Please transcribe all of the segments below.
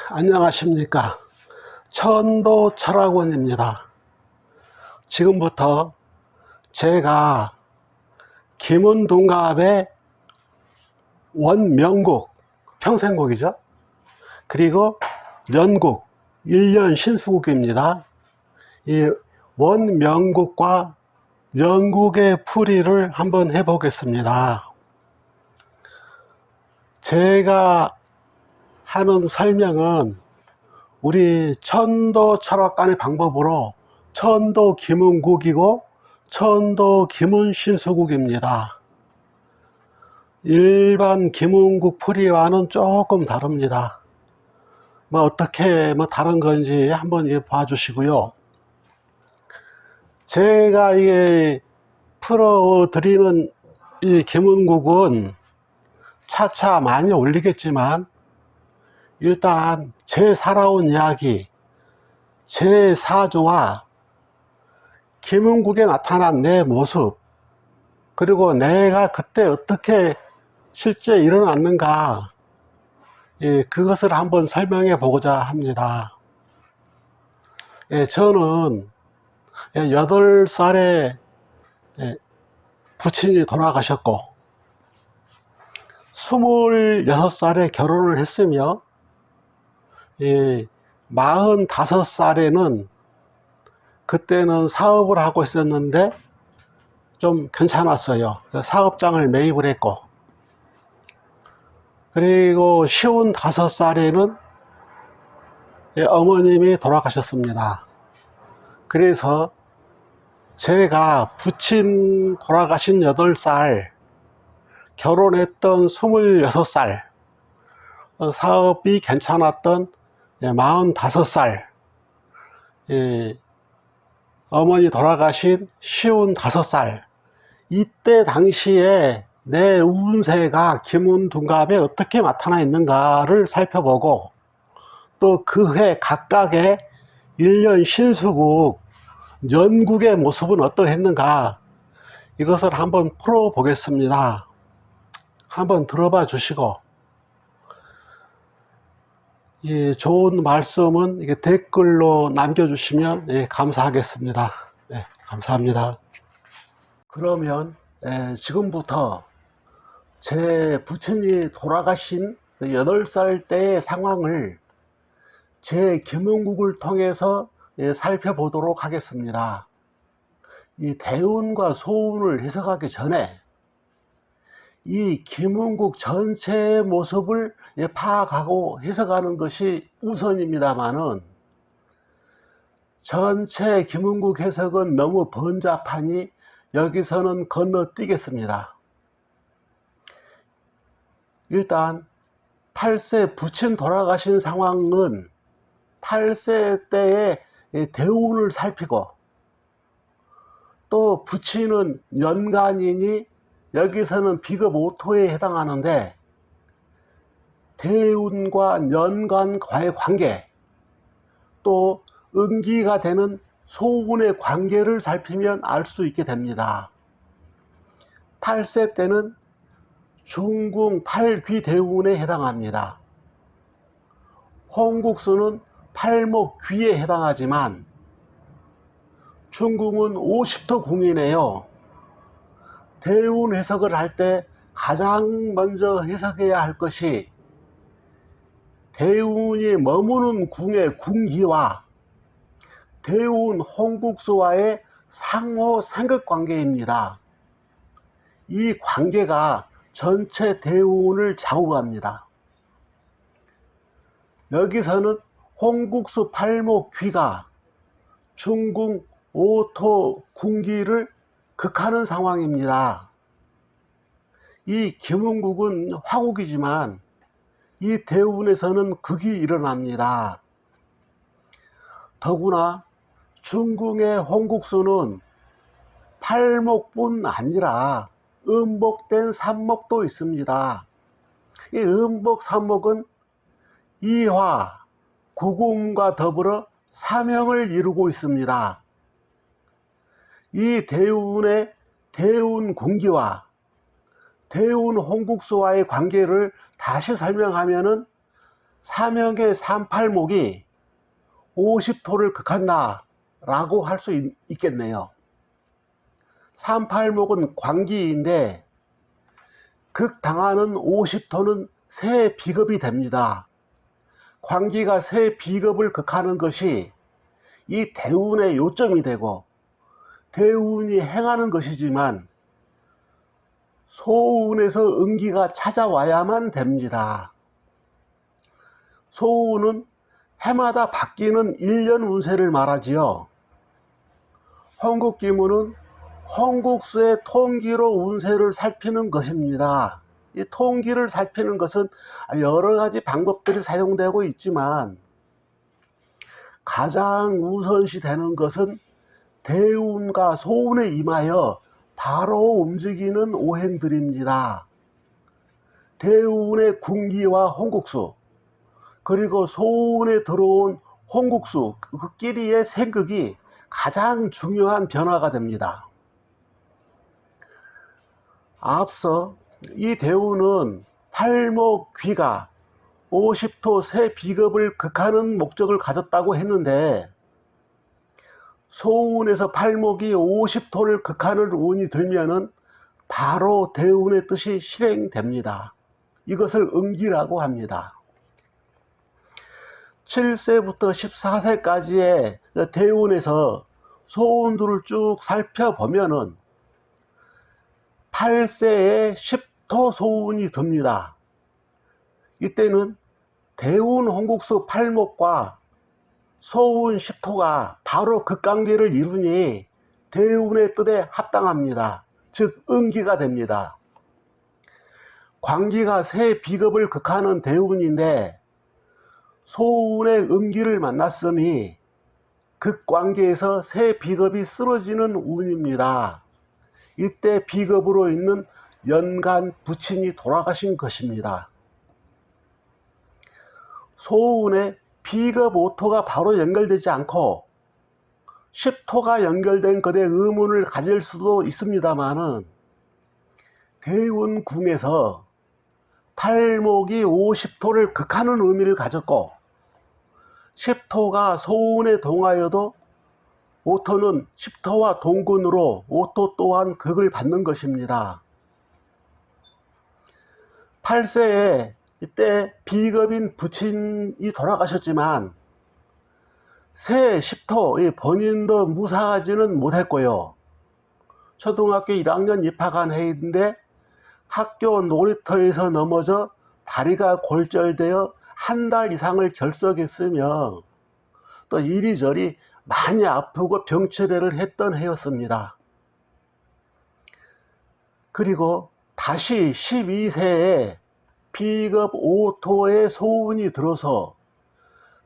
안녕하십니까. 천도 철학원입니다. 지금부터 제가 김은동갑의 원명곡, 평생곡이죠. 그리고 연곡, 1년 신수곡입니다. 이 원명곡과 연곡의 풀이를 한번 해보겠습니다. 제가 하는 설명은 우리 천도 철학관의 방법으로 천도 김은국이고 천도 김은신수국입니다. 일반 김은국 풀이와는 조금 다릅니다. 어떻게 다른 건지 한번 봐주시고요. 제가 풀어드리는 이 김은국은 차차 많이 올리겠지만 일단 제 살아온 이야기, 제 사조와 김은국에 나타난 내 모습, 그리고 내가 그때 어떻게 실제 일어났는가, 그것을 한번 설명해 보고자 합니다. 저는 8살에 부친이 돌아가셨고 26살에 결혼을 했으며 45살에는 그때는 사업을 하고 있었는데 좀 괜찮았어요. 사업장을 매입을 했고, 그리고 55살에는 어머님이 돌아가셨습니다. 그래서 제가 부친 돌아가신 8살, 결혼했던 26살, 사업이 괜찮았던 45살, 어머니 돌아가신 55살, 이때 당시에 내 운세가 김은둔갑에 어떻게 나타나 있는가를 살펴보고, 또 그 해 각각의 1년 신수국, 연국의 모습은 어떠했는가, 이것을 한번 풀어보겠습니다. 한번 들어봐 주시고, 좋은 말씀은 댓글로 남겨주시면 감사하겠습니다. 네, 감사합니다. 그러면 지금부터 제 부친이 돌아가신 8살 때의 상황을 제 김은국을 통해서 살펴보도록 하겠습니다. 이 대운과 소운을 해석하기 전에 이 김은국 전체의 모습을 파악하고 해석하는 것이 우선입니다만은, 전체 김은국 해석은 너무 번잡하니 여기서는 건너뛰겠습니다. 일단 8세 부친 돌아가신 상황은 8세 때의 대운을 살피고, 또 부친은 연간이니 여기서는 비급 5토에 해당하는데 대운과 연간과의 관계, 또 음기가 되는 소운의 관계를 살피면 알 수 있게 됩니다. 8세 때는 중궁 8귀 대운에 해당합니다. 홍국수는 팔목 귀에 해당하지만 중궁은 50터 궁이네요. 대운 해석을 할 때 가장 먼저 해석해야 할 것이 대운이 머무는 궁의 궁기와 대운 홍국수와의 상호 상극 관계입니다. 이 관계가 전체 대운을 좌우합니다. 여기서는 홍국수 팔목 귀가 중궁 5토 궁기를 극하는 상황입니다. 이 김은국은 화국이지만 이 대운에서는 극이 일어납니다. 더구나 중궁의 홍국수는 팔목뿐 아니라 음복된 삼목도 있습니다. 이 음복 삼목은 이화, 구금과 더불어 사명을 이루고 있습니다. 이 대운의 대운 공기와 대운 홍국수와의 관계를 다시 설명하면은 사명의 38목이 50토를 극한다 라고 할 수 있겠네요. 38목은 광기인데 극당하는 50토는 새 비겁이 됩니다. 광기가 새 비겁을 극하는 것이 이 대운의 요점이 되고 대운이 행하는 것이지만 소운에서 음기가 찾아와야만 됩니다. 소운은 해마다 바뀌는 1년 운세를 말하지요. 홍국기문은 홍국수의 통기로 운세를 살피는 것입니다. 이 통기를 살피는 것은 여러 가지 방법들이 사용되고 있지만 가장 우선시 되는 것은 대운과 소운에 임하여 바로 움직이는 오행들입니다. 대운의 군기와 홍국수, 그리고 소운에 들어온 홍국수, 그 끼리의 생극이 가장 중요한 변화가 됩니다. 앞서 이 대운은 팔목 귀가 50토 새 비겁을 극하는 목적을 가졌다고 했는데 소운에서 팔목이 50토를 극하는 운이 들면은 바로 대운의 뜻이 실행됩니다. 이것을 음기라고 합니다. 7세부터 14세까지의 대운에서 소운들을 쭉 살펴보면은 8세에 10토 소운이 듭니다. 이때는 대운 홍국수 팔목과 소운 10토가 바로 극관계를 이루니 대운의 뜻에 합당합니다. 즉 음기가 됩니다. 광기가 새 비겁을 극하는 대운인데 소운의 음기를 만났으니 극관계에서 새 비겁이 쓰러지는 운입니다. 이때 비겁으로 있는 연간 부친이 돌아가신 것입니다. 소운에 비겁 5토가 바로 연결되지 않고 10토가 연결된 것에 의문을 가질 수도 있습니다만은 대운궁에서 팔목이 50토를 극하는 의미를 가졌고 10토가 소운에 동하여도 5토는 10토와 동군으로 5토 또한 극을 받는 것입니다. 8세에 이때 비겁인 부친이 돌아가셨지만 새 10토 본인도 무사하지는 못했고요. 초등학교 1학년 입학한 해인데 학교 놀이터에서 넘어져 다리가 골절되어 한 달 이상을 결석했으며 또 이리저리 많이 아프고 병치레를 했던 해였습니다. 그리고 다시 12세에 비겁 5토의 소운이 들어서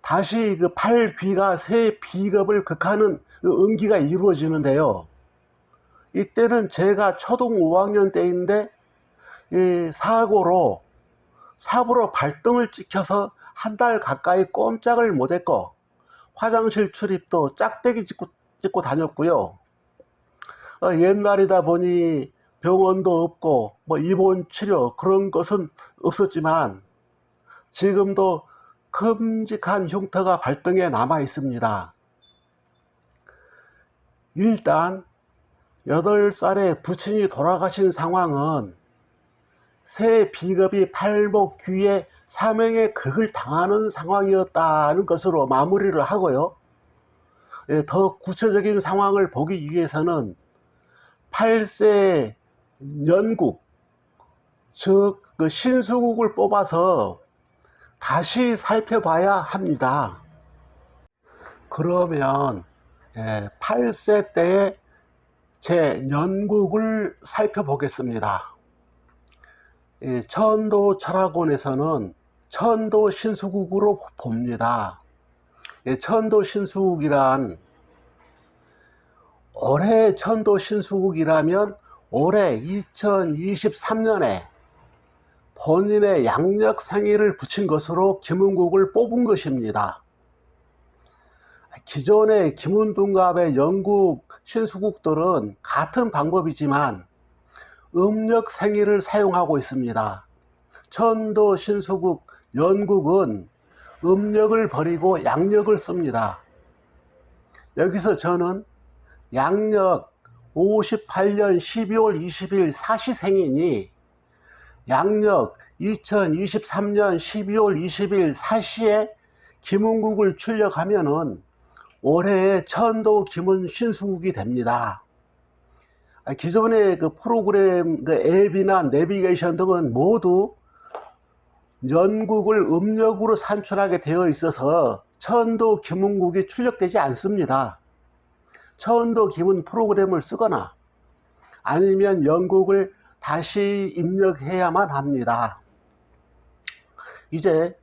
다시 그 팔귀가 새 비겁을 극하는 그 음기가 이루어지는데요. 이때는 제가 초등 5학년 때인데 사고로 발등을 찍혀서 한 달 가까이 꼼짝을 못했고 화장실 출입도 짝대기 찍고 다녔고요. 옛날이다 보니 병원도 없고 입원 치료 그런 것은 없었지만 지금도 큼직한 흉터가 발등에 남아 있습니다. 일단 8살에 부친이 돌아가신 상황은 새 비겁이 팔목 귀에 사명의 극을 당하는 상황이었다는 것으로 마무리를 하고요. 더 구체적인 상황을 보기 위해서는 8세 연국, 즉 그 신수국을 뽑아서 다시 살펴봐야 합니다. 그러면 8세 때의 제 연국을 살펴보겠습니다. 천도 철학원에서는 천도 신수국으로 봅니다. 천도 신수국이란 올해 천도 신수국이라면 올해 2023년에 본인의 양력 생일을 붙인 것으로 김운국을 뽑은 것입니다. 기존의 김운동갑의 영국 신수국들은 같은 방법이지만 음력 생일을 사용하고 있습니다. 천도 신수국 연국은 음력을 버리고 양력을 씁니다. 여기서 저는 양력 58년 12월 20일 사시생이니 양력 2023년 12월 20일 사시에 김은국을 출력하면은 올해의 천도 김은 신수국이 됩니다. 기존의 그 프로그램, 그 앱이나 내비게이션 등은 모두 연국을 음력으로 산출하게 되어 있어서 천도 김은국이 출력되지 않습니다. 천도 김은 프로그램을 쓰거나 아니면 연국을 다시 입력해야만 합니다. 이제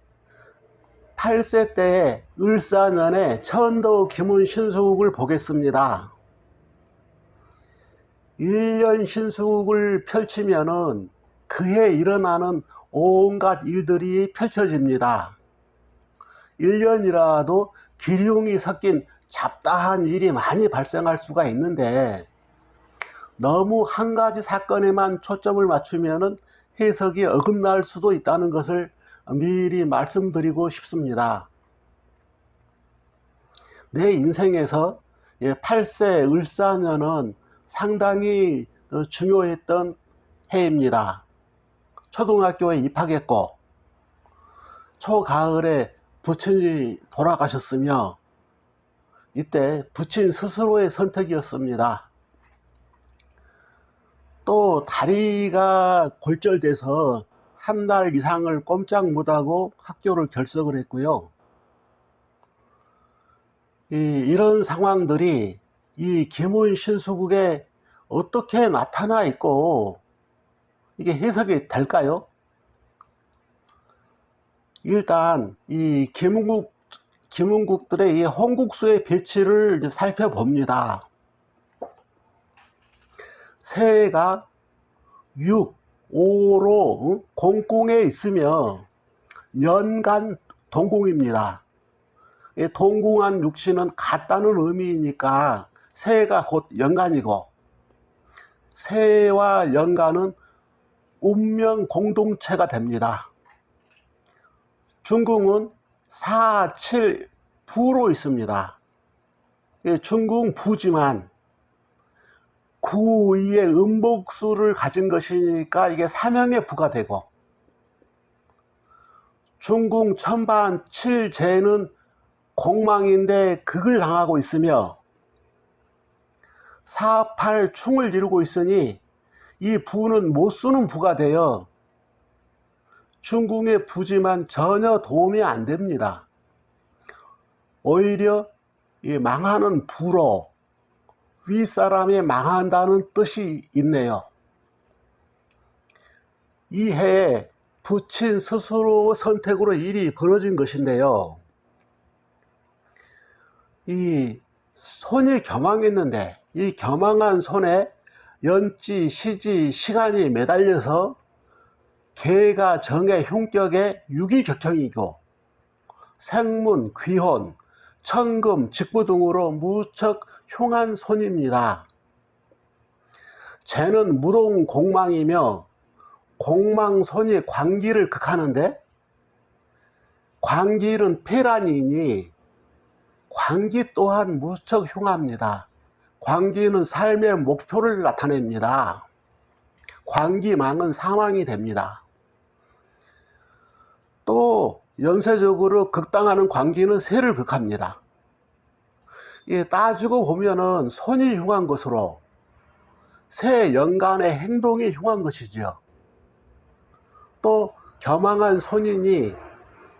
8세 때의 을사년의 천도 김은 신수국을 보겠습니다. 1년 신수국을 펼치면은 그해 일어나는 온갖 일들이 펼쳐집니다. 1년이라도 기륭이 섞인 잡다한 일이 많이 발생할 수가 있는데 너무 한 가지 사건에만 초점을 맞추면은 해석이 어긋날 수도 있다는 것을 미리 말씀드리고 싶습니다. 내 인생에서 8세 을사년은 상당히 중요했던 해입니다. 초등학교에 입학했고 초가을에 부친이 돌아가셨으며 이때 부친 스스로의 선택이었습니다. 또 다리가 골절돼서 한 달 이상을 꼼짝 못하고 학교를 결석을 했고요. 이런 상황들이 이 김은 신수국에 어떻게 나타나 있고 이게 해석이 될까요? 일단 이 김은국들의 이 홍국수의 배치를 살펴봅니다. 새해가 6, 5로 공공에 있으며 연간 동공입니다. 동공한 육신은 같다는 의미이니까 새해가 곧 연간이고 새해와 연간은 운명 공동체가 됩니다. 중궁은 4, 7, 부로 있습니다. 중궁 부지만 9, 2의 음복수를 가진 것이니까 이게 사명의 부가 되고 중궁 천반 7재는 공망인데 극을 당하고 있으며 4, 8 충을 이루고 있으니 이 부는 못 쓰는 부가 되어 중궁의 부지만 전혀 도움이 안 됩니다. 오히려 이 망하는 부로 윗사람이 망한다는 뜻이 있네요. 이 해에 부친 스스로 선택으로 일이 벌어진 것인데요. 이 손이 겸황했는데 이 겸황한 손에 연지, 시지, 시간이 매달려서 계가 정의 흉격에 유기격형이고 생문, 귀혼, 천금, 직부 등으로 무척 흉한 손입니다. 쟤는 무동 공망이며 공망손이 관기를 극하는데 관기는 폐란이니 관기 또한 무척 흉합니다. 관기는 삶의 목표를 나타냅니다. 관기망은 사망이 됩니다. 또 연쇄적으로 극당하는 관기는 새를 극합니다. 따지고 보면은 손이 흉한 것으로 새 연간의 행동이 흉한 것이지요. 또 겸황한 손이니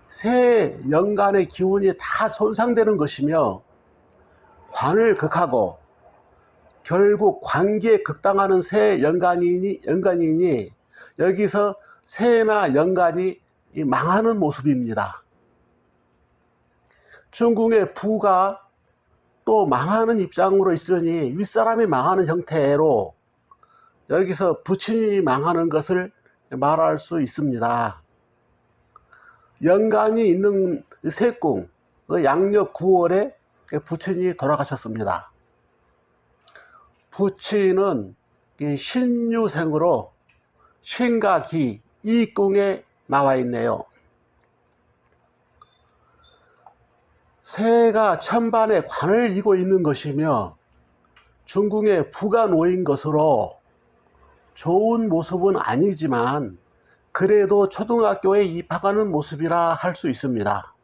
새 연간의 기운이 다 손상되는 것이며 관을 극하고 결국 관기에 극당하는 새 연간이니 여기서 새나 연간이 망하는 모습입니다. 중궁의 부가 또 망하는 입장으로 있으니 윗사람이 망하는 형태로 여기서 부친이 망하는 것을 말할 수 있습니다. 연간이 있는 새궁 양력 9월에 부친이 돌아가셨습니다. 부친은 신유생으로 신과 기, 이궁에 나와 있네요. 새해가 천반에 관을 이고 있는 것이며 중궁에 부가 놓인 것으로 좋은 모습은 아니지만 그래도 초등학교에 입학하는 모습이라 할 수 있습니다.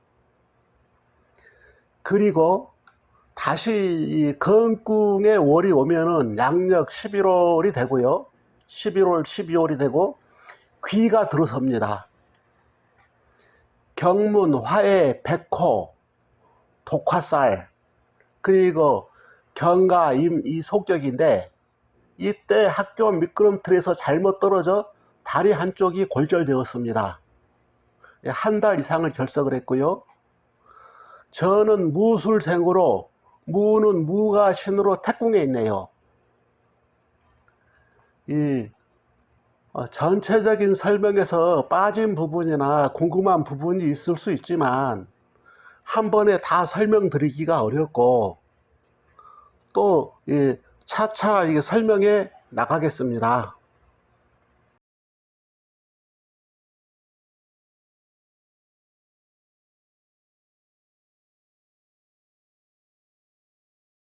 그리고 다시 이 건궁에 월이 오면은 양력 11월이 되고요. 11월, 12월이 되고 귀가 들어섭니다. 경문, 화해, 백호, 독화살, 그리고 경가, 임, 이 속격인데 이때 학교 미끄럼틀에서 잘못 떨어져 다리 한쪽이 골절되었습니다. 한 달 이상을 결석을 했고요. 저는 무술생으로 무는 무가 신으로 태궁에 있네요. 이 전체적인 설명에서 빠진 부분이나 궁금한 부분이 있을 수 있지만 한 번에 다 설명드리기가 어렵고 또 차차 설명해 나가겠습니다.